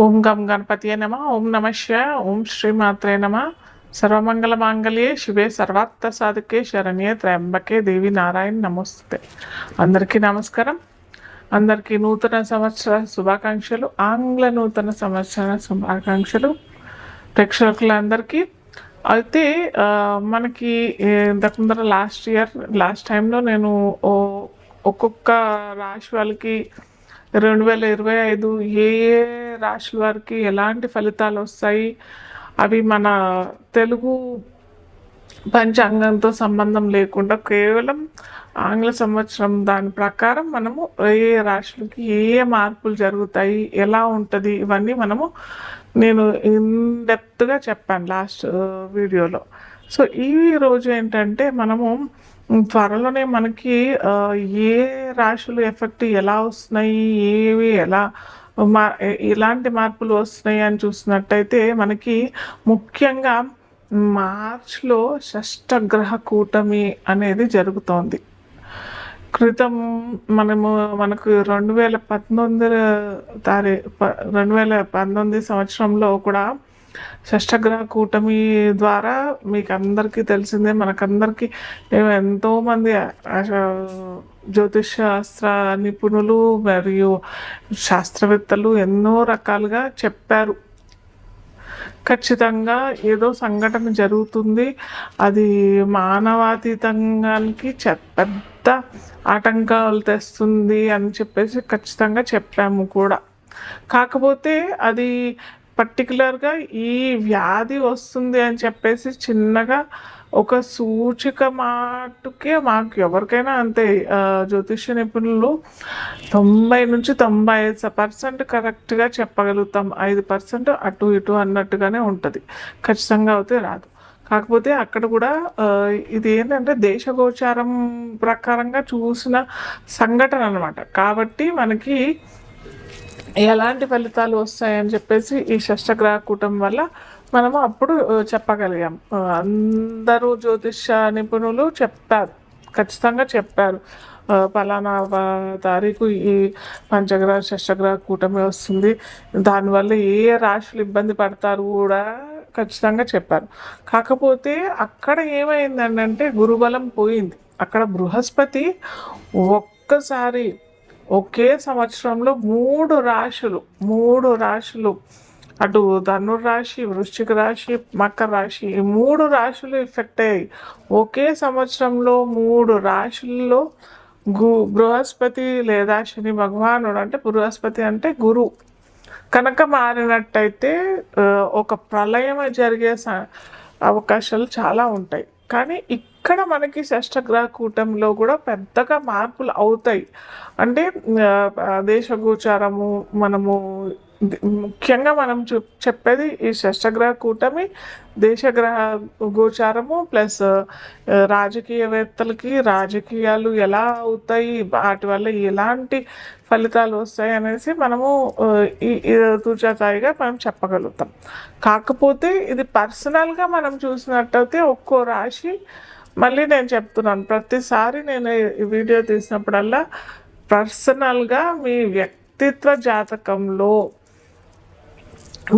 ఓం గం గణపతియే నమ. ఓం నమ శివాయ. ఓం శ్రీమాత్రే నమ. సర్వమంగళ మాంగళ్యే శివే సర్వార్థ సాధకే శరణ్యే త్ర్యంబకే దేవి నారాయణ నమస్తే. అందరికీ నమస్కారం. అందరికీ నూతన సంవత్సర శుభాకాంక్షలు, ఆంగ్ల నూతన సంవత్సర శుభాకాంక్షలు ప్రేక్షకులందరికీ. అయితే మనకి ఇంతకు ముందర లాస్ట్ టైంలో నేను ఒక్కొక్క రాశి వాళ్ళకి 2025 ఏ ఏ రాశుల వారికి ఎలాంటి ఫలితాలు వస్తాయి, అవి మన తెలుగు పంచాంగంతో సంబంధం లేకుండా కేవలం ఆంగ్ల సంవత్సరం దాని ప్రకారం మనము ఏ రాశులకి ఏ ఏ మార్పులు జరుగుతాయి, ఎలా ఉంటుంది, ఇవన్నీ నేను ఇన్డెప్త్గా చెప్పాను లాస్ట్ వీడియోలో. సో ఈ రోజు ఏంటంటే మనము త్వరలోనే మనకి ఏ రాశులు ఎఫెక్ట్ ఎలా వస్తున్నాయి, ఏవి ఎలా ఇలాంటి మార్పులు వస్తున్నాయి అని చూసినట్టయితే మనకి ముఖ్యంగా మార్చ్లో షష్టగ్రహ కూటమి అనేది జరుగుతోంది. క్రితం మనకు 2019 సంవత్సరంలో కూడా షష్టగ్రహ కూటమి ద్వారా మీకు అందరికీ తెలిసిందే, మనకందరికీ ఎంతోమంది జ్యోతిష్ శాస్త్ర నిపుణులు మరియు శాస్త్రవేత్తలు ఎన్నో రకాలుగా చెప్పారు. ఖచ్చితంగా ఏదో సంఘటన జరుగుతుంది, అది మానవాతీతంగానికి పెద్ద ఆటంకాలు తెస్తుంది అని చెప్పేసి ఖచ్చితంగా చెప్పాము కూడా. కాకపోతే అది పర్టికులర్గా ఈ వ్యాధి వస్తుంది అని చెప్పేసి చిన్నగా ఒక సూచిక మాటకే మాకు ఎవరికైనా అంతే, జ్యోతిష్య నిపుణులు 90 నుంచి 95% కరెక్ట్గా చెప్పగలుగుతాం. 5% అటు ఇటు అన్నట్టుగానే ఉంటుంది, ఖచ్చితంగా అయితే రాదు. కాకపోతే అక్కడ కూడా ఇది ఏంటంటే దేశగోచారం ప్రకారంగా చూసిన సంఘటన అన్నమాట. కాబట్టి మనకి ఎలాంటి ఫలితాలు వస్తాయని చెప్పేసి ఈ షష్టగ్రహ కూటమి వల్ల మనము అప్పుడు చెప్పగలిగాం. అందరూ జ్యోతిష నిపుణులు చెప్పారు, ఖచ్చితంగా చెప్పారు, పలానా తారీఖు ఈ పంచగ్రహ షష్టగ్రహ కూటమి వస్తుంది, దానివల్ల ఏ రాశులు ఇబ్బంది పడతారు కూడా ఖచ్చితంగా చెప్పారు. కాకపోతే అక్కడ ఏమైందంటే గురుబలం పోయింది. అక్కడ బృహస్పతి ఒక్కసారి ఒకే సంవత్సరంలో మూడు రాశులు అటు ధనుర్రాశి, వృశ్చిక రాశి, మకర రాశి, ఈ 3 రాశులు ఎఫెక్ట్ అయ్యాయి. ఒకే సంవత్సరంలో 3 రాశుల్లో బృహస్పతి లేదా శని భగవానుడు, అంటే బృహస్పతి అంటే గురువు కనుక మారినట్టయితే ఒక ప్రళయం జరిగే అవకాశాలు చాలా ఉంటాయి. కానీ ఇక్కడ మనకి షష్టగ్రహ కూటమిలో కూడా పెద్దగా మార్పులు అవుతాయి. అంటే దేశగోచారము ముఖ్యంగా మనం చెప్పేది ఈ షష్టగ్రహ కూటమి, దేశగ్రహ గోచారము ప్లస్ రాజకీయవేత్తలకి రాజకీయాలు ఎలా అవుతాయి, వాటి వల్ల ఎలాంటి ఫలితాలు వస్తాయి అనేసి మనము తూచాతాయిగా మనం చెప్పగలుగుతాం. కాకపోతే ఇది పర్సనల్గా మనం చూసినట్టయితే ఒక్కో రాశి, మళ్ళీ నేను చెప్తున్నాను ప్రతిసారి నేను ఈ వీడియో తీసినప్పుడల్లా పర్సనల్గా మీ వ్యక్తిత్వ జాతకంలో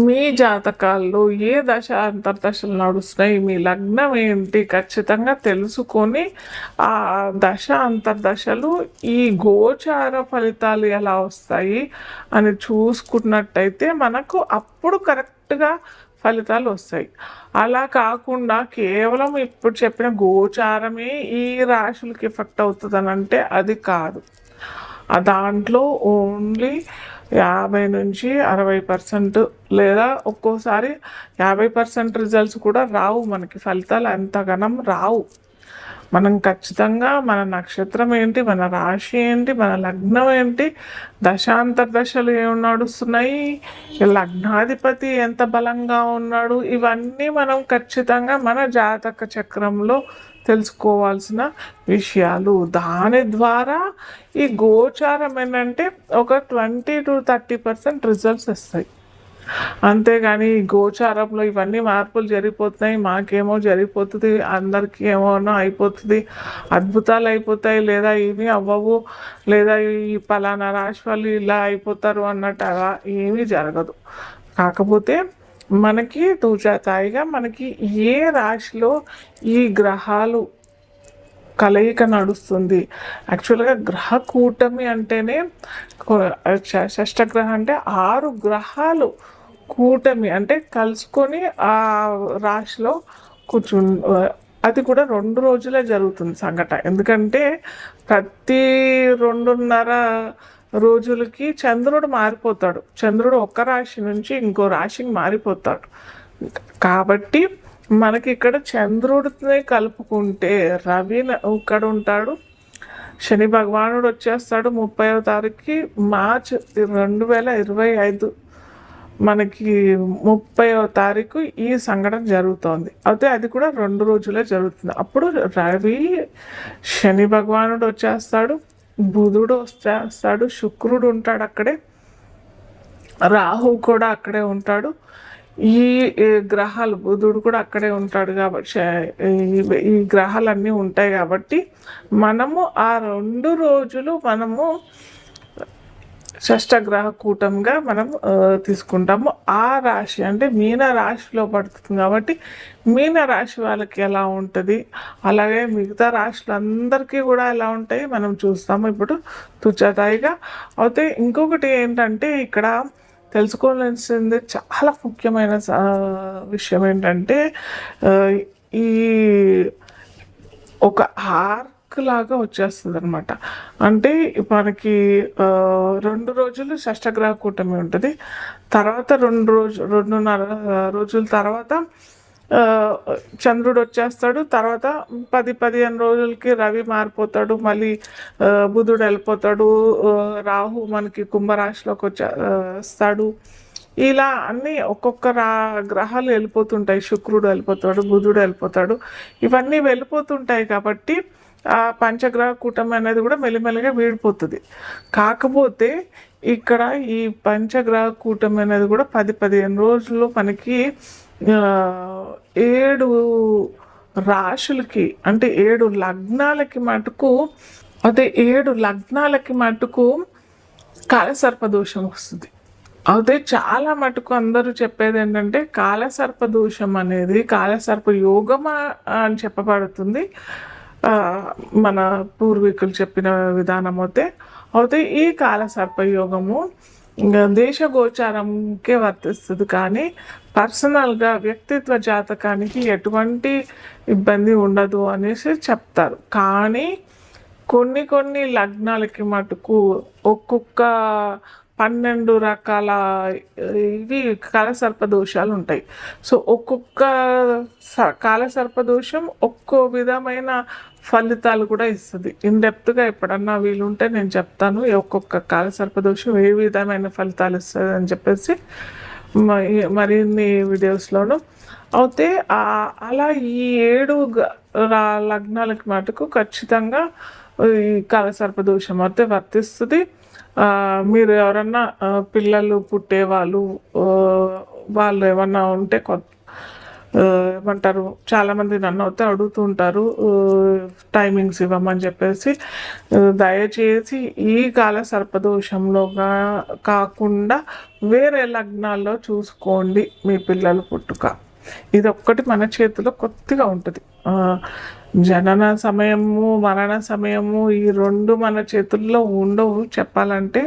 మీ జాతకాల్లో ఏ దశ అంతర్దశలు నడుస్తున్నాయి, మీ లగ్నం ఏంటి ఖచ్చితంగా తెలుసుకొని ఆ దశ అంతర్దశలు ఈ గోచార ఫలితాలు ఎలా వస్తాయి అని చూసుకున్నట్టయితే మనకు అప్పుడు కరెక్ట్గా ఫలితాలు వస్తాయి. అలా కాకుండా కేవలం ఇప్పుడు చెప్పిన గోచారమే ఈ రాశులకి ఎఫెక్ట్ అవుతుందని అంటే అది కాదు. దాంట్లో ఓన్లీ 50 నుంచి 60% లేదా ఒక్కోసారి 50% రిజల్ట్స్ కూడా రావు, మనకి ఫలితాలు ఎంతగానం రావు. మనం ఖచ్చితంగా మన నక్షత్రం ఏంటి, మన రాశి ఏంటి, మన లగ్నం ఏంటి, దశాంతర్దశలు ఏమి నడుస్తున్నాయి, లగ్నాధిపతి ఎంత బలంగా ఉన్నాడు, ఇవన్నీ మనం ఖచ్చితంగా మన జాతక చక్రంలో తెలుసుకోవాల్సిన విషయాలు. దాని ద్వారా ఈ గోచారం ఏంటంటే ఒక 20 to 30% రిజల్ట్స్ వస్తాయి. అంతేగాని ఈ గోచారంలో ఇవన్నీ మార్పులు జరిగిపోతున్నాయి, మాకేమో జరిగిపోతుంది, అందరికీ ఏమోనో అయిపోతుంది, అద్భుతాలు అయిపోతాయి, లేదా ఇవి అవ్వవు, లేదా ఈ పలానా రాశి వాళ్ళు ఇలా అయిపోతారు అన్నట్టు అలా ఏమీ జరగదు. కాకపోతే మనకి తూచాతాయిగా మనకి ఏ రాశిలో ఈ గ్రహాలు కలయిక నడుస్తుంది. యాక్చువల్గా గ్రహ కూటమి అంటేనే షష్టగ్రహం అంటే 6 గ్రహాలు కూటమి అంటే కలుసుకొని ఆ రాశిలో కూర్చు అది కూడా 2 రోజులే జరుగుతుంది సంఘటన. ఎందుకంటే ప్రతి 2.5 రోజులకి చంద్రుడు మారిపోతాడు. చంద్రుడు ఒక రాశి నుంచి ఇంకో రాశికి మారిపోతాడు. కాబట్టి మనకి ఇక్కడ చంద్రుడిని కలుపుకుంటే రవి ఇక్కడ ఉంటాడు, శని భగవానుడు వచ్చేస్తాడు 30వ తారీఖుకి మార్చి 2025 మనకి 30వ తారీఖు ఈ సంఘటన జరుగుతోంది. అయితే అది కూడా 2 రోజులే జరుగుతుంది. అప్పుడు రవి శని భగవానుడు వచ్చేస్తాడు, బుధుడు వచ్చేస్తాడు, శుక్రుడు ఉంటాడు అక్కడే, రాహు కూడా అక్కడే ఉంటాడు, ఈ గ్రహాలు బుధుడు కూడా అక్కడే ఉంటాడు. కాబట్టి ఈ గ్రహాలన్నీ ఉంటాయి. కాబట్టి మనము ఆ 2 రోజులు మనము షష్టగ్రహ కూటంగా మనం తీసుకుంటాము. ఆ రాశి అంటే మీన రాశిలో పడుతుంది కాబట్టి మీన రాశి వాళ్ళకి ఎలా ఉంటుంది, అలాగే మిగతా రాశులందరికీ కూడా ఎలా ఉంటాయి మనం చూస్తాము ఇప్పుడు తుచతాయిగా. అయితే ఇంకొకటి ఏంటంటే ఇక్కడ తెలుసుకోవాల్సింది చాలా ముఖ్యమైన విషయం ఏంటంటే ఈ ఒక లాగా వచ్చేస్తుంది అనమాట. అంటే మనకి 2 రోజులు షష్టగ్రహ కూటమి ఉంటుంది, తర్వాత 2.5 రోజుల తర్వాత చంద్రుడు వచ్చేస్తాడు, తర్వాత 10-15 రోజులకి రవి మారిపోతాడు, మళ్ళీ బుధుడు వెళ్ళిపోతాడు, రాహు మనకి కుంభరాశిలోకి వచ్చేస్తాడు. ఇలా అన్నీ ఒక్కొక్క గ్రహాలు వెళ్ళిపోతుంటాయి. శుక్రుడు వెళ్ళిపోతాడు, బుధుడు వెళ్ళిపోతాడు, ఇవన్నీ వెళ్ళిపోతుంటాయి. కాబట్టి ఆ పంచగ్రహ కూటమి అనేది కూడా మెల్లిమెల్లిగా వీడిపోతుంది. కాకపోతే ఇక్కడ ఈ పంచగ్రహ కూటమి అనేది కూడా 10-15 రోజుల్లో మనకి 7 రాశులకి అంటే 7 లగ్నాలకి మటుకు, అదే 7 లగ్నాలకి మటుకు కాలసర్పదోషం వస్తుంది. అయితే చాలా మటుకు అందరూ చెప్పేది ఏంటంటే కాలసర్పదోషం అనేది కాలసర్ప యోగమా అని చెప్పబడుతుంది. మన పూర్వీకులు చెప్పిన విధానం అయితే ఈ కాలసర్పయోగము దేశ గోచారంకే వర్తిస్తుంది, కానీ పర్సనల్గా వ్యక్తిత్వ జాతకానికి ఎటువంటి ఇబ్బంది ఉండదు అనేసి చెప్తారు. కానీ కొన్ని లగ్నాలకి మటుకు ఒక్కొక్క 12 రకాల ఇవి కాలసర్పదోషాలు ఉంటాయి. సో ఒక్కొక్క కాలసర్పదోషం ఒక్కో విధమైన ఫలితాలు కూడా ఇస్తుంది. ఇన్డెప్త్గా ఎప్పుడన్నా వీలుంటే నేను చెప్తాను ఒక్కొక్క కాలసర్పదోషం ఏ విధమైన ఫలితాలు ఇస్తుంది అని చెప్పేసి మరిన్ని వీడియోస్లోను. అయితే అలా ఈ 7 లగ్నాలకి మటుకు ఖచ్చితంగా ఈ కాలసర్పదోషం అయితే వర్తిస్తుంది. మీరు ఎవరన్నా పిల్లలు పుట్టేవాళ్ళు వాళ్ళు ఏమన్నా ఉంటే ఏమంటారు, చాలామంది నన్ను అయితే అడుగుతూ ఉంటారు టైమింగ్స్ ఇవ్వమని చెప్పేసి. దయచేసి ఈ కాలసర్పదోషంలో కాకుండా వేరే లగ్నాల్లో చూసుకోండి మీ పిల్లలు పుట్టుక. ఇది ఒక్కటి మన చేతిలో కొద్దిగా ఉంటుంది. జనన సమయము మరణ సమయము ఈ 2 మన చేతుల్లో ఉండవు చెప్పాలంటే.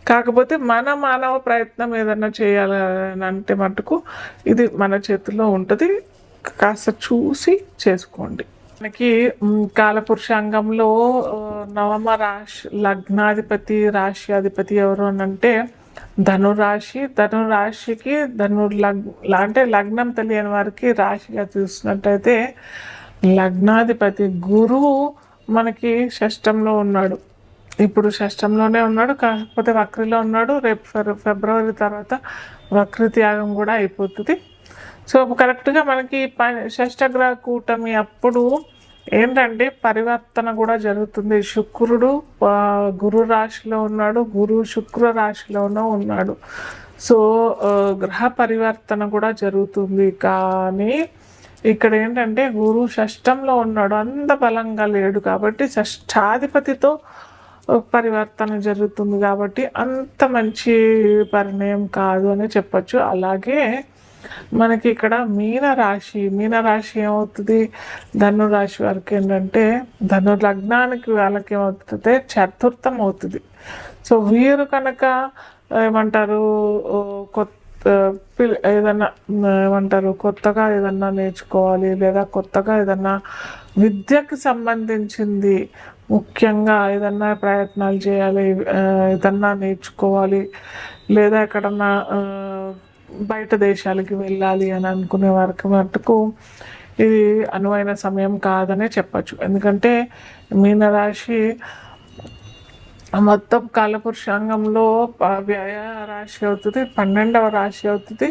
కాకపోతే మన మానవ ప్రయత్నం ఏదన్నా చేయాలంటే మటుకు ఇది మన చేతుల్లో ఉంటుంది. కాస్త చూసి చేసుకోండి. మనకి కాలపురుషాంగంలో నవమ లగ్నాధిపతి రాశి అధిపతి ఎవరు అని అంటే ధనురాశికి అంటే లగ్నం తెలియని వారికి రాశిగా చూసినట్టయితే లగ్నాధిపతి గురువు మనకి షష్టంలో ఉన్నాడు. ఇప్పుడు షష్టంలోనే ఉన్నాడు, కాకపోతే వక్రిలో ఉన్నాడు. రేపు ఫిబ్రవరి తర్వాత వక్రి త్యాగం కూడా అయిపోతుంది. సో కరెక్ట్గా మనకి షష్టగ్రహ కూటమి అప్పుడు ఏంటంటే పరివర్తన కూడా జరుగుతుంది. శుక్రుడు గురు రాశిలో ఉన్నాడు, గురు శుక్ర రాశిలోనూ ఉన్నాడు. సో గ్రహ పరివర్తన కూడా జరుగుతుంది. కానీ ఇక్కడ ఏంటంటే గురు షష్టంలో ఉన్నాడు, అంత బలంగా లేడు కాబట్టి షష్టాధిపతితో పరివర్తన జరుగుతుంది కాబట్టి అంత మంచి పరిణయం కాదు అని చెప్పచ్చు. అలాగే మనకి ఇక్కడ మీనరాశి ఏమవుతుంది, ధనురాశి వారికి ఏంటంటే ధను లగ్నానికి వాళ్ళకి ఏమవుతుంది, చతుర్థం అవుతుంది. సో వీరు కనుక ఏమంటారు కొత్త ఏదన్నా ఏమంటారు కొత్తగా ఏదన్నా నేర్చుకోవాలి, లేదా కొత్తగా ఏదన్నా విద్యకు సంబంధించింది ముఖ్యంగా ఏదన్నా ప్రయత్నాలు చేయాలి, ఏదన్నా నేర్చుకోవాలి, లేదా ఎక్కడన్నా బయట దేశాలకి వెళ్ళాలి అని అనుకునే వారికి మటుకు ఇది అనువైన సమయం కాదనే చెప్పచ్చు. ఎందుకంటే మీనరాశి మొత్తం కాలపురుషాంగంలో వ్యయ రాశి అవుతుంది, 12వ రాశి అవుతుంది.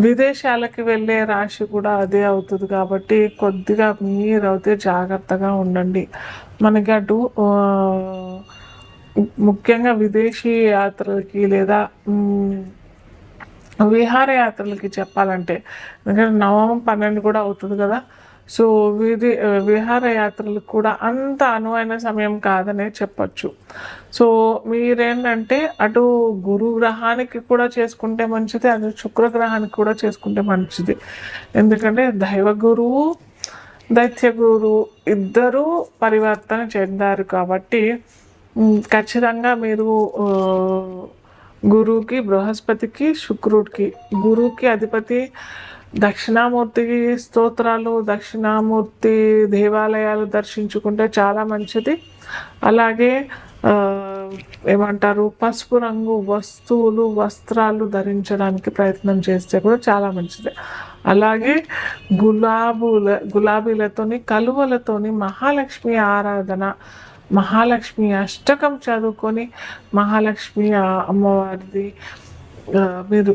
విదేశాలకి వెళ్ళే రాశి కూడా అదే అవుతుంది కాబట్టి కొద్దిగా మీరైతే జాగ్రత్తగా ఉండండి. మనకి అటు ముఖ్యంగా విదేశీ యాత్రలకి లేదా విహారయాత్రలకి చెప్పాలంటే, ఎందుకంటే నవమం 12 కూడా అవుతుంది కదా. సో విహారయాత్రలకు కూడా అంత అనువైన సమయం కాదనే చెప్పచ్చు. సో మీరేంటంటే అటు గురు గ్రహానికి కూడా చేసుకుంటే మంచిది, అటు శుక్రగ్రహానికి కూడా చేసుకుంటే మంచిది. ఎందుకంటే దైవ గురువు దైత్య గురువు ఇద్దరూ పరివర్తన చెందారు కాబట్టి ఖచ్చితంగా మీరు గురువుకి, బృహస్పతికి, శుక్రుడికి, గురువుకి అధిపతి దక్షిణామూర్తి స్తోత్రాలు, దక్షిణామూర్తి దేవాలయాలు దర్శించుకుంటే చాలా మంచిది. అలాగే ఏమంటారు పసుపు రంగు వస్త్రాలు ధరించడానికి ప్రయత్నం చేస్తే కూడా చాలా మంచిది. అలాగే గులాబీలతోని కలువలతోని మహాలక్ష్మి ఆరాధన, మహాలక్ష్మి అష్టకం చదువుకొని మహాలక్ష్మి అమ్మవారిది మీరు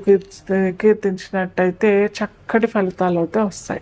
కీర్తించినట్టయితే చక్కటి ఫలితాలు అయితే వస్తాయి.